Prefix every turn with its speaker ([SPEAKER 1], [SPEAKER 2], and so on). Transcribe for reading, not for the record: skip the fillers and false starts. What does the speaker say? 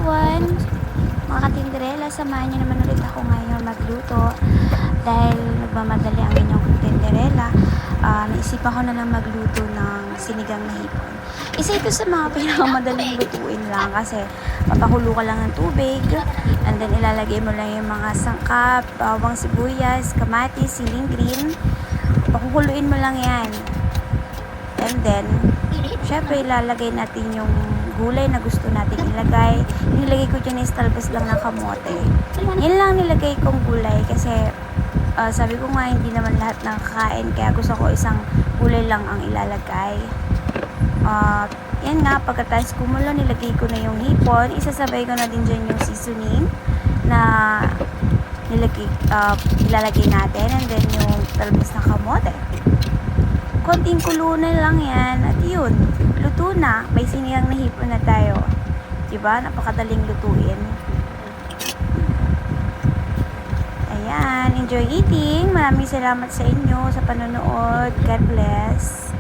[SPEAKER 1] everyone! Mga katinderela, samahan niyo naman ulit ako ngayon magluto. Dahil nagmamadali ang inyong katinderela, naisipan ko na lang magluto ng sinigang na hipon. Isa ito sa mga pinakamadaling lutuin lang kasi papakulo ka lang ng tubig and then ilalagay mo lang yung mga sangkap, bawang, sibuyas, kamatis, siling green. Pakukuluin mo lang yan. And then, syempre ilalagay natin yung gulay na gusto natin ilagay. Nilagay ko dyan is talbos lang ng kamote. Yan lang nilagay kong gulay kasi sabi ko nga hindi naman lahat ng kakain kaya gusto ko isang gulay lang ang ilalagay. Yan nga, pagkatapos kumulo nilagay ko na yung hipon. Isasabay ko na din dyan yung seasoning na ilalagay natin and then yung talbos ng kamote. Konting kulo na lang yan at yun, luto na. May sinigang na hipon na tayo. Diba? Napakadaling lutuin. Ayan, enjoy eating. Maraming salamat sa inyo sa panonood. God bless.